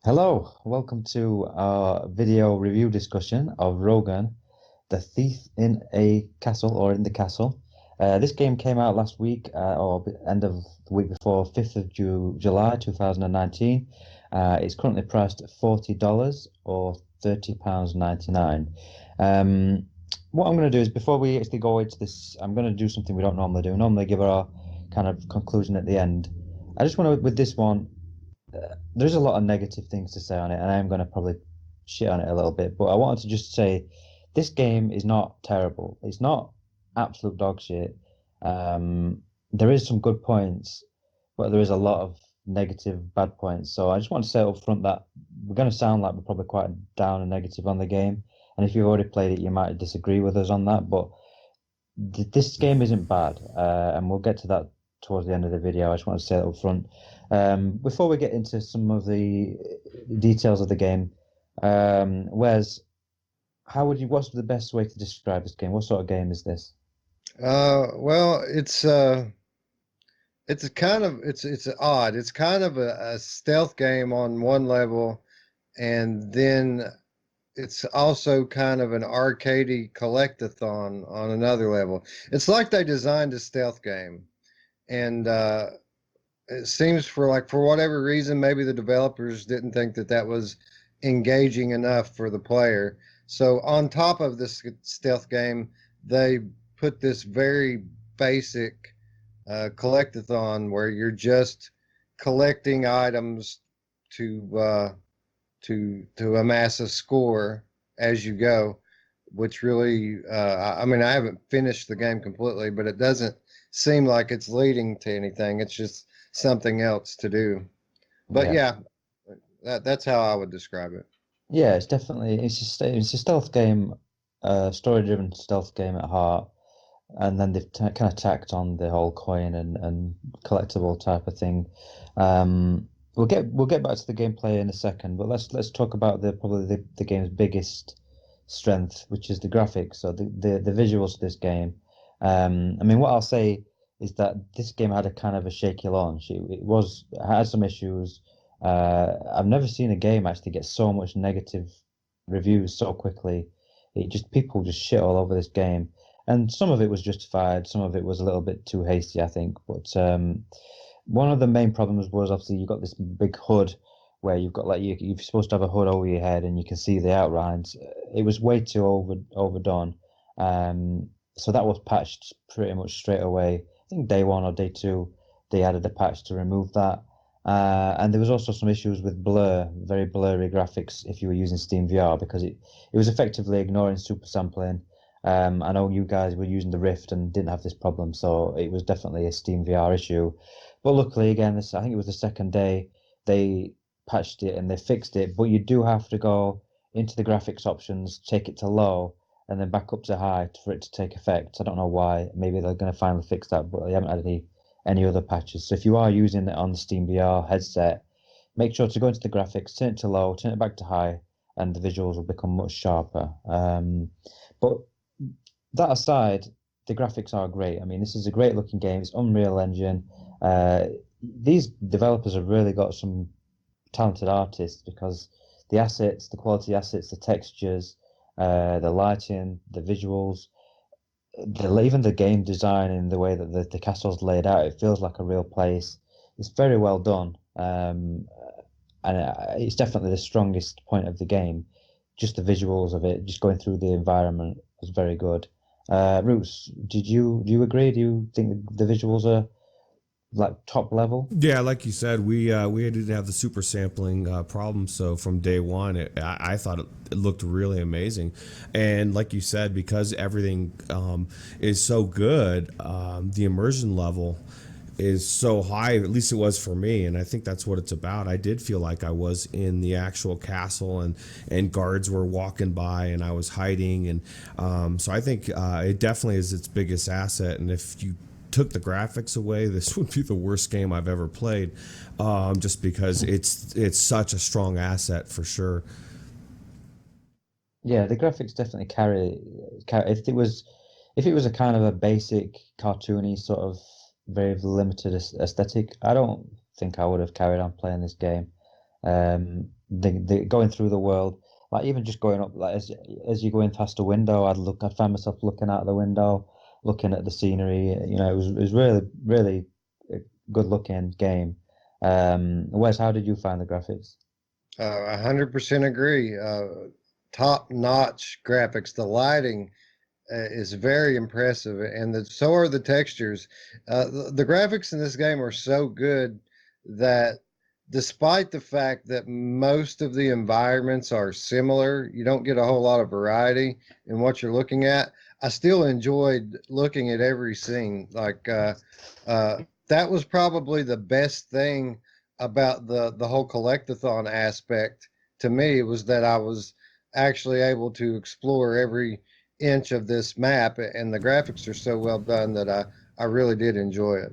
Hello, welcome to our video review discussion of Rogan, The Thief in a Castle or in the Castle. This game came out last week or end of the week before, 5th of July 2019. It's currently priced at $40 or £30.99. What I'm going to do is before we actually go into this, I'm going to do something we don't normally do. Normally give our kind of conclusion at the end. I just want to, with this one, there's a lot of negative things to say on it, and I'm going to probably shit on it a little bit. But I wanted to just say this game is not terrible. It's not absolute dog shit. There is some good points, but there is a lot of negative, bad points. So I just want to say up front that we're going to sound like we're probably quite down and negative on the game. And if you've already played it, you might disagree with us on that. But this game isn't bad, and we'll get to that towards the end of the video. I just want to say that up front. Before we get into some of the details of the game, Wes, what's the best way to describe this game? What sort of game is this? Well, it's a kind of it's odd. It's kind of a stealth game on one level, and then it's also kind of an arcadey collectathon on another level. It's like they designed a stealth game, and it seems for whatever reason, maybe the developers didn't think that that was engaging enough for the player. So on top of this stealth game, they put this very basic collectathon where you're just collecting items to to amass a score as you go, which really, I mean, I haven't finished the game completely, but it doesn't seem like it's leading to anything. It's just something else to do. But Yeah, yeah, that's how I would describe it. yeah, it's a stealth game, story-driven stealth game at heart, and then they've kind of tacked on the whole coin and collectible type of thing. We'll get back to the gameplay in a second, but let's talk about probably the game's biggest strength, which is the graphics. So the visuals of this game. I mean, what I'll say is that this game had a kind of a shaky launch. It had some issues. I've never seen a game actually get so much negative reviews so quickly. People just shit all over this game, and some of it was justified. Some of it was a little bit too hasty, I think. But one of the main problems was obviously you've got this big hood where you've got you're supposed to have a hood over your head and you can see the outlines. It was way too overdone. So that was patched pretty much straight away. I think day one or day two, they added a patch to remove that. And there was also some issues with blur, very blurry graphics if you were using Steam VR because it was effectively ignoring super sampling. I know you guys were using the Rift and didn't have this problem, so it was definitely a Steam VR issue. But luckily, again, I think it was the second day they patched it and they fixed it. But you do have to go into the graphics options, take it to low, and then back up to high for it to take effect. I don't know why. Maybe they're going to finally fix that, but they haven't had any other patches. So if you are using it on the Steam VR headset, make sure to go into the graphics, turn it to low, turn it back to high, and the visuals will become much sharper. But that aside, the graphics are great. I mean, this is a great looking game. It's Unreal Engine. Uh, these developers have really got some talented artists because the assets, the quality assets, the textures, the lighting, the visuals, even the game design and the way that the castle's laid out, it feels like a real place. It's very well done. And it's definitely the strongest point of the game. Just the visuals of it, just going through the environment was very good. Roots, do you agree? Do you think the visuals are like top level? Yeah, like you said, we didn't have the super sampling problem, so from day one, I thought it looked really amazing, and like you said, because everything is so good, the immersion level is so high. At least it was for me, and I think that's what it's about. I did feel like I was in the actual castle, and guards were walking by, and I was hiding, and so I think it definitely is its biggest asset. And if you took the graphics away, this would be the worst game I've ever played, just because it's such a strong asset for sure. Yeah, the graphics definitely carry. If it was a kind of a basic cartoony sort of very limited aesthetic, I don't think I would have carried on playing this game. The going through the world, like even just going up, like as you're going past a window, I'd find myself looking out the window, looking at the scenery. It was really really a good looking game. Wes, how did you find the graphics? 100% agree. Top-notch graphics. The lighting is very impressive, and so are the textures. The graphics in this game are so good that despite the fact that most of the environments are similar, you don't get a whole lot of variety in what you're looking at. I still enjoyed looking at every scene. That was probably the best thing about the whole collectathon aspect to me, was that I was actually able to explore every inch of this map, and the graphics are so well done that I really did enjoy it.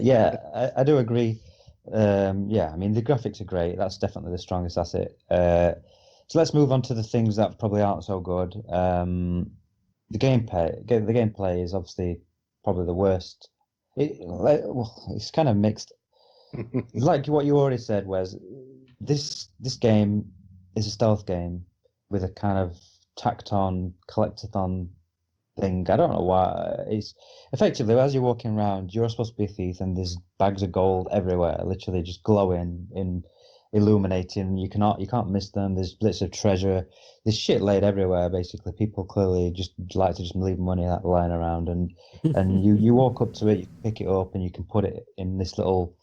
Yeah, I do agree. Yeah, I mean the graphics are great. That's definitely the strongest asset. So let's move on to the things that probably aren't so good. The gameplay is obviously probably the worst. It's kind of mixed. Like what you already said, Wes, this game is a stealth game with a kind of tacked on collectathon thing. I don't know why. It's effectively as you're walking around, you're supposed to be a thief, and there's bags of gold everywhere, literally just glowing and illuminating. You can't miss them. There's bits of treasure. There's shit laid everywhere. Basically, people clearly just like to just leave money lying around, and you walk up to it, you pick it up, and you can put it in this little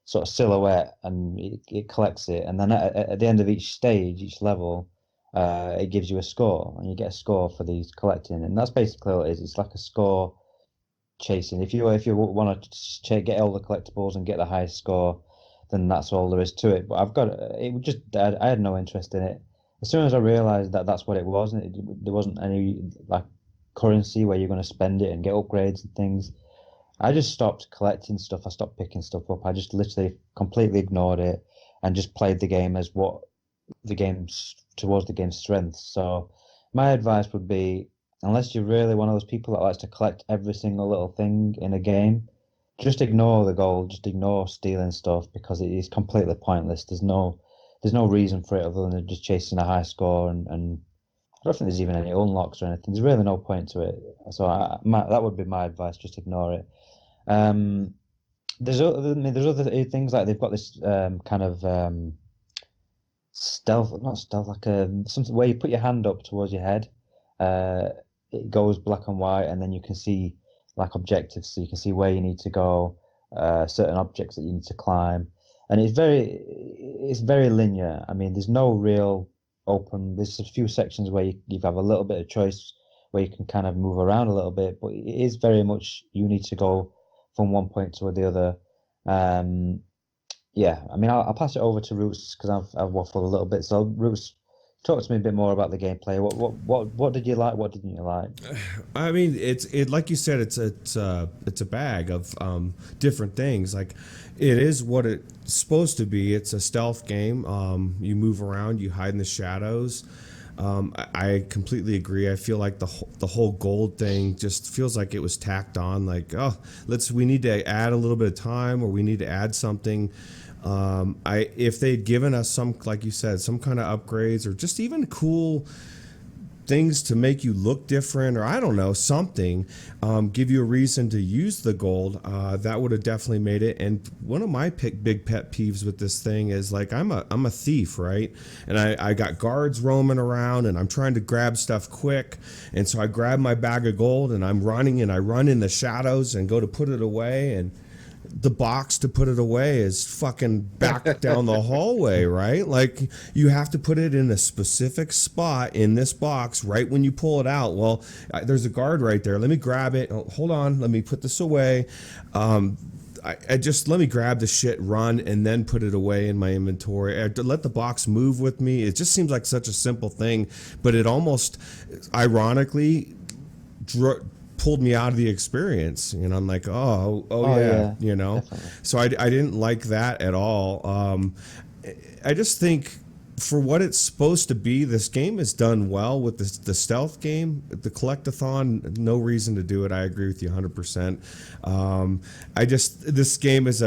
sort of silhouette, and it collects it. And then at the end of each stage, each level, it gives you a score, and you get a score for these collecting, and that's basically what it is. It's like a score chasing. If you want to get all the collectibles and get the highest score, then that's all there is to it. But I had no interest in it. As soon as I realized that that's what it was, and there wasn't any like currency where you're going to spend it and get upgrades and things, I just stopped collecting stuff. I stopped picking stuff up. I just literally completely ignored it and just played the game as what the game's towards the game's strengths. So my advice would be, unless you're really one of those people that likes to collect every single little thing in a game, just ignore the gold, just ignore stealing stuff because it is completely pointless. There's no reason for it other than just chasing a high score and I don't think there's even any unlocks or anything. There's really no point to it. So that would be my advice. Just ignore it. Um, there's other things like they've got this kind of stealth, not stealth, like something where you put your hand up towards your head. Uh, it goes black and white, and then you can see like objectives, so you can see where you need to go, certain objects that you need to climb, and it's very linear. I mean, there's no real open. There's a few sections where you have a little bit of choice, where you can kind of move around a little bit, but it is very much you need to go from one point to the other. Um, yeah, I mean, I'll pass it over to Roots because I've waffled a little bit. So, Roots, talk to me a bit more about the gameplay. What did you like? What didn't you like? I mean, it like you said, it's a bag of different things. Like it is what it's supposed to be. It's a stealth game. You move around, you hide in the shadows. I completely agree. I feel like the whole gold thing just feels like it was tacked on. Like, oh, we need to add a little bit of time, or we need to add something. If they'd given us some, like you said, some kind of upgrades, or just even cool things to make you look different, or I don't know, something, give you a reason to use the gold, that would have definitely made it. And one of my big pet peeves with this thing is, like, I'm a thief, right? And I got guards roaming around, and I'm trying to grab stuff quick, and so I grab my bag of gold, and I'm running, and I run in the shadows and go to put it away, and the box to put it away is fucking back down the hallway, right? Like, you have to put it in a specific spot in this box right when you pull it out. Well, there's a guard right there. Let me grab it. Oh, hold on. Let me put this away. I just let me grab the shit, run, and then put it away in my inventory. Let the box move with me. It just seems like such a simple thing, but it almost, ironically, pulled me out of the experience. You know, I'm like, oh yeah, you know. Definitely. So I didn't like that at all. I just think for what it's supposed to be, this game is done well with the stealth game. The collectathon, no reason to do it. I agree with you 100%. This game is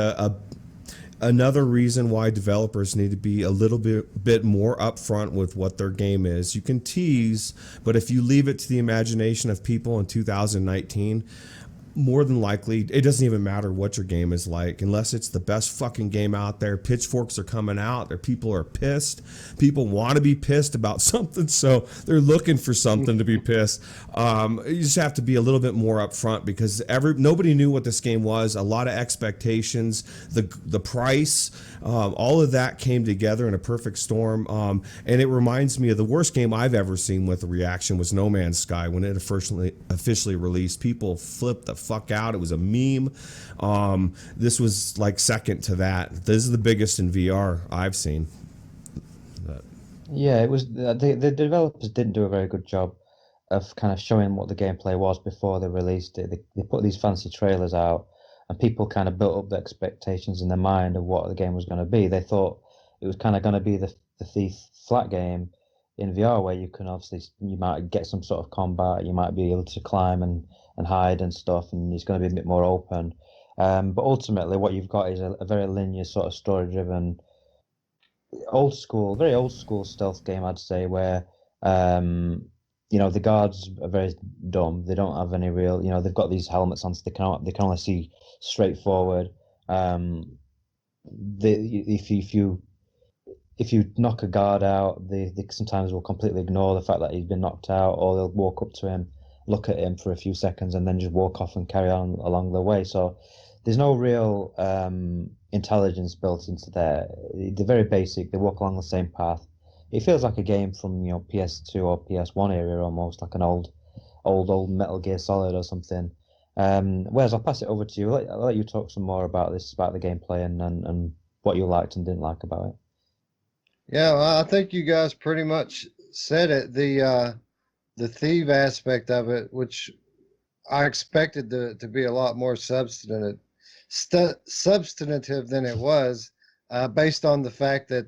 another reason why developers need to be a little bit more upfront with what their game is. You can tease, but if you leave it to the imagination of people in 2019, more than likely, it doesn't even matter what your game is like, unless it's the best fucking game out there. Pitchforks are coming out. There, people are pissed. People want to be pissed about something, so they're looking for something to be pissed. You just have to be a little bit more upfront because nobody knew what this game was. A lot of expectations, the price, all of that came together in a perfect storm. And it reminds me of the worst game I've ever seen with a reaction was No Man's Sky when it officially released. People flipped the fuck out. It was a meme. This was like second to that. This is the biggest in VR I've seen. Yeah, it was the developers didn't do a very good job of kind of showing what the gameplay was before they released it. They put these fancy trailers out, and people kind of built up the expectations in their mind of what the game was going to be. They thought it was kind of going to be the Thief flat game in VR, where you can obviously you might get some sort of combat, you might be able to climb and hide and stuff, and it's going to be a bit more open. But ultimately, what you've got is a very linear sort of story-driven, very old school stealth game, I'd say, where the guards are very dumb. They don't have any real, they've got these helmets on, so they can only see straight forward. If you knock a guard out, they sometimes will completely ignore the fact that he's been knocked out, or they'll walk up to him, look at him for a few seconds, and then just walk off and carry on along the way. So there's no real intelligence built into there. They're very basic. They walk along the same path. It feels like a game from PS2 or PS1 era, almost like an old Metal Gear Solid or something. Whereas I'll pass it over to you. I'll let you talk some more about the gameplay and what you liked and didn't like about it. Yeah, well, I think you guys pretty much said it. The thief aspect of it, which I expected to be a lot more substantive than it was, based on the fact that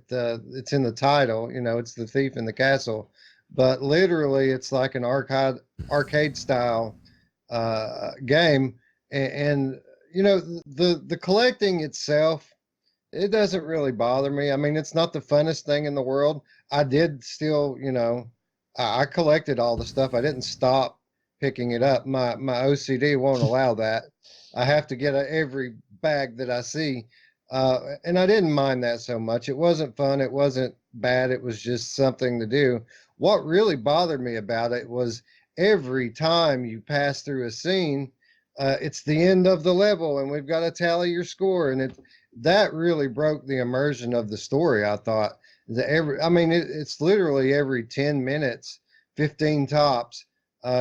it's in the title. It's the thief in the castle, but literally it's like an arcade style game, and the collecting itself, it doesn't really bother me. I mean, it's not the funnest thing in the world. I did still, I collected all the stuff. I didn't stop picking it up. My OCD won't allow that. I have to get every bag that I see. And I didn't mind that so much. It wasn't fun. It wasn't bad. It was just something to do. What really bothered me about it was every time you pass through a scene, it's the end of the level and we've got to tally your score. And that really broke the immersion of the story. I thought it's literally every 10 minutes, 15 tops,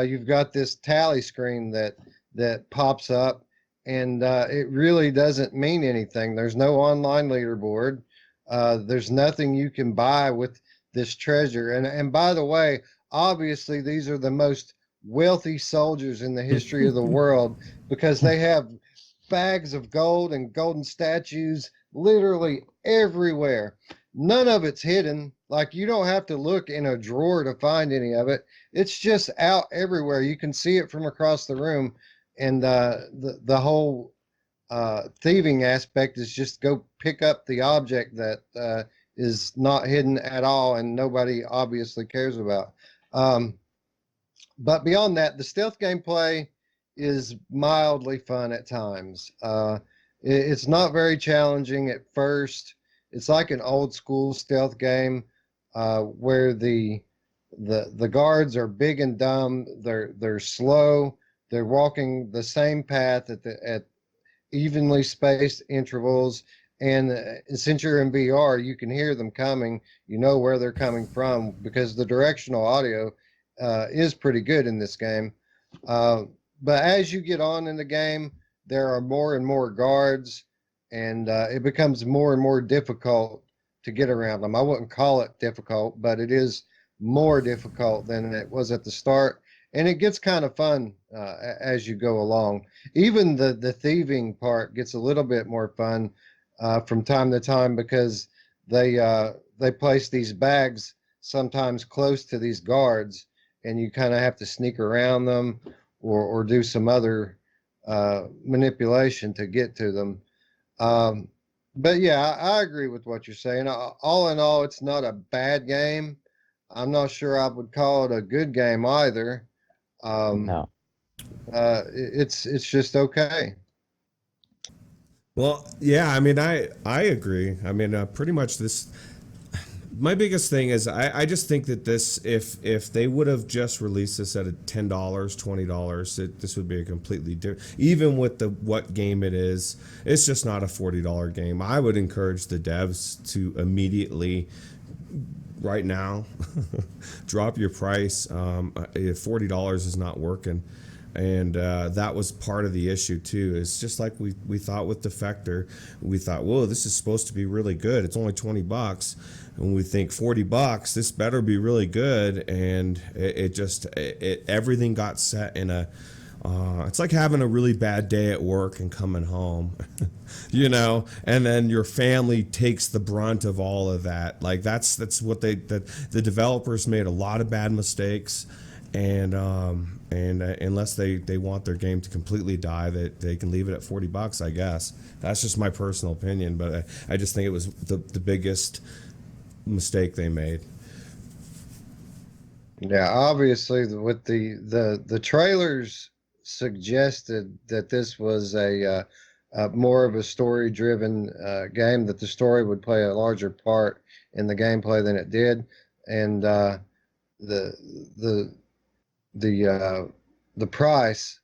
you've got this tally screen that pops up, and it really doesn't mean anything. There's no online leaderboard. There's nothing you can buy with this treasure. And by the way, obviously these are the most wealthy soldiers in the history of the world, because they have bags of gold and golden statues literally everywhere. None of it's hidden. Like, you don't have to look in a drawer to find any of it. It's just out everywhere. You can see it from across the room. And the whole thieving aspect is just go pick up the object that is not hidden at all and nobody obviously cares about. But beyond that, the stealth gameplay is mildly fun at times. It's not very challenging at first. It's like an old school stealth game where the guards are big and dumb. They're slow. They're walking the same path at evenly spaced intervals. And since you're in VR, you can hear them coming. You know where they're coming from because the directional audio is pretty good in this game. But as you get on in the game, there are more and more guards, and it becomes more and more difficult to get around them. I wouldn't call it difficult, but it is more difficult than it was at the start. And it gets kind of fun as you go along. Even the thieving part gets a little bit more fun from time to time, because they place these bags sometimes close to these guards, and you kind of have to sneak around them or do some other manipulation to get to them. But yeah, I agree with what you're saying. All in all, it's not a bad game. I'm not sure I would call it a good game either. Um, No. it's just okay. Well, yeah, I mean, I agree. I mean, pretty much this. My biggest thing is I just think that this if they would have just released this at a $10, $20, this would be a completely different. Even with the what game it is, it's just not a $40 game. I would encourage the devs to immediately, right now, drop your price. If $40 is not working, and that was part of the issue too. It's just like we thought with Defector. We thought, whoa, this is supposed to be really good. It's only $20, and we think $40, this better be really good. And it everything got set in a. It's like having a really bad day at work and coming home, and then your family takes the brunt of all of that. Like that's what that the developers made a lot of bad mistakes, and unless they want their game to completely die, that they can leave it at $40, I guess. That's just my personal opinion, but I just think it was the biggest mistake they made. Yeah, obviously with the trailers suggested that this was a more of a story-driven game, that the story would play a larger part in the gameplay than it did, and the the the the price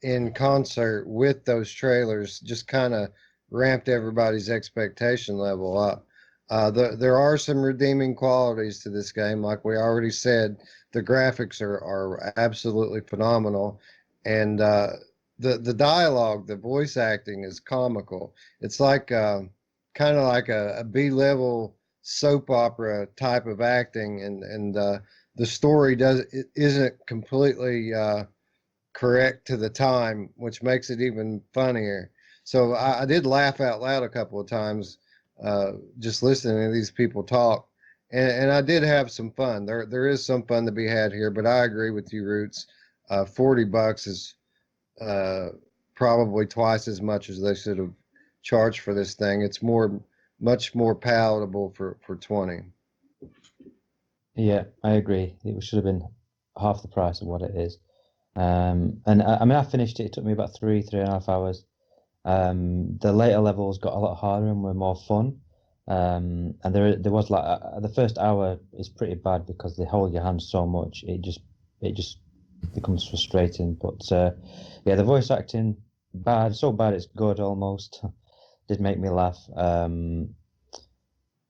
in concert with those trailers just kind of ramped everybody's expectation level up. There are some redeeming qualities to this game. Like we already said, the graphics are absolutely phenomenal. And the dialogue, the voice acting is comical. It's like kind of like a B-level soap opera type of acting. And the story isn't completely correct to the time, which makes it even funnier. So I did laugh out loud a couple of times just listening to these people talk, and I did have some fun. There is some fun to be had here, but I agree with you, Roots. $40 is uh, probably twice as much as they should have charged for this thing. It's much more palatable for 20. Yeah, I agree. It should have been half the price of what it is. And I mean, I finished it. It took me about 3.5 hours. The later levels got a lot harder and were more fun. And there was like the first hour is pretty bad because they hold your hand so much. It just becomes frustrating. But yeah, the voice acting bad, so bad it's good almost. Did make me laugh.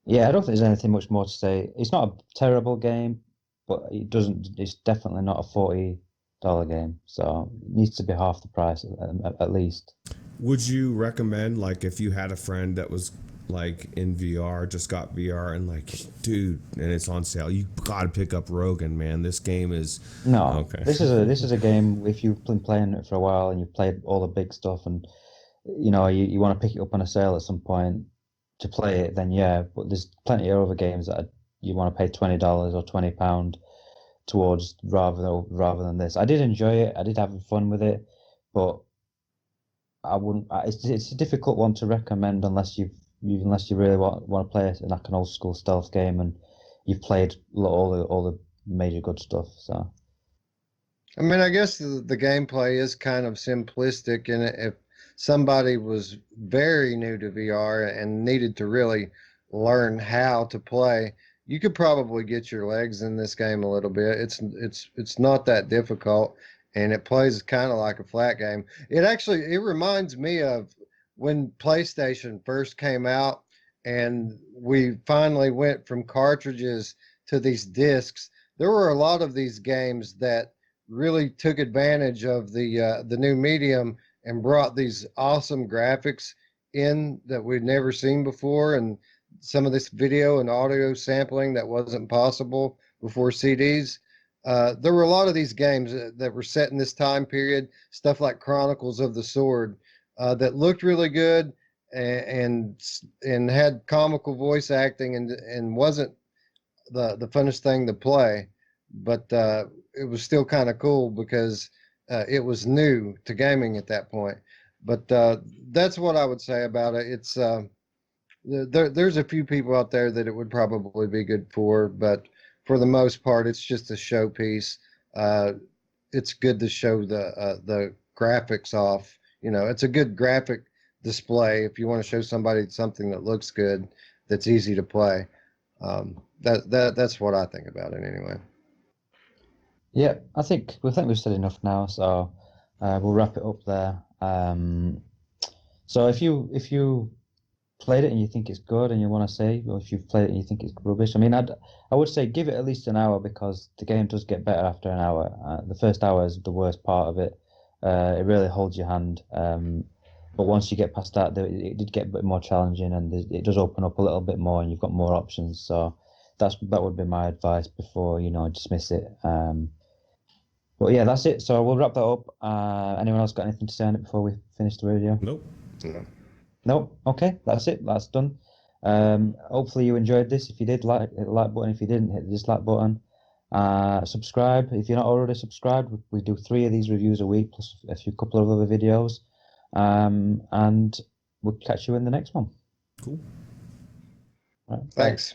Yeah, I don't think there's anything much more to say. It's not a terrible game, but it doesn't. It's definitely not a $40 game. So it needs to be half the price at least. Would you recommend, like, if you had a friend that was like in VR, just got VR, and like, dude, and it's on sale, you gotta pick up Rogan, man. This game is No, okay. this is a game. If you've been playing it for a while and you've played all the big stuff, and you want to pick it up on a sale at some point to play it, then yeah. But there's plenty of other games that you want to pay $20 or £20 towards rather than this. I did enjoy it. I did have fun with it, but I wouldn't. It's a difficult one to recommend unless you really want to play it in like an old school stealth game and you've played all the major good stuff. So I mean, I guess the gameplay is kind of simplistic, and if somebody was very new to VR and needed to really learn how to play, you could probably get your legs in this game a little bit. It's not that difficult, and it plays kind of like a flat game. It reminds me of when PlayStation first came out, and we finally went from cartridges to these discs. There were a lot of these games that really took advantage of the new medium and brought these awesome graphics in that we'd never seen before, and some of this video and audio sampling that wasn't possible before CDs. There were a lot of these games that were set in this time period, stuff like Chronicles of the Sword, that looked really good and had comical voice acting and wasn't the funnest thing to play, but it was still kind of cool because it was new to gaming at that point. But that's what I would say about it. It's there's a few people out there that it would probably be good for, but for the most part, it's just a showpiece. Uh, it's good to show the graphics off. You know, it's a good graphic display if you want to show somebody something that looks good, that's easy to play. That's what I think about it anyway. Yeah, I think we've said enough now, so we'll wrap it up there. So if you played it and you think it's good and you want to say, or if you've played it and you think it's rubbish, I mean, I would say give it at least an hour because the game does get better after an hour. The first hour is the worst part of it. It really holds your hand. But once you get past that, it did get a bit more challenging and it does open up a little bit more and you've got more options. So that would be my advice before, dismiss it. But yeah, that's it. So we'll wrap that up. Anyone else got anything to say on it before we finish the video? Nope. Yeah. No, okay, that's it. That's done. Hopefully you enjoyed this. If you did, hit the like button. If you didn't, hit the dislike button. Subscribe if you're not already subscribed. We do 3 of these reviews a week, plus a few couple of other videos. And we'll catch you in the next one. Cool. Right, bye. Thanks.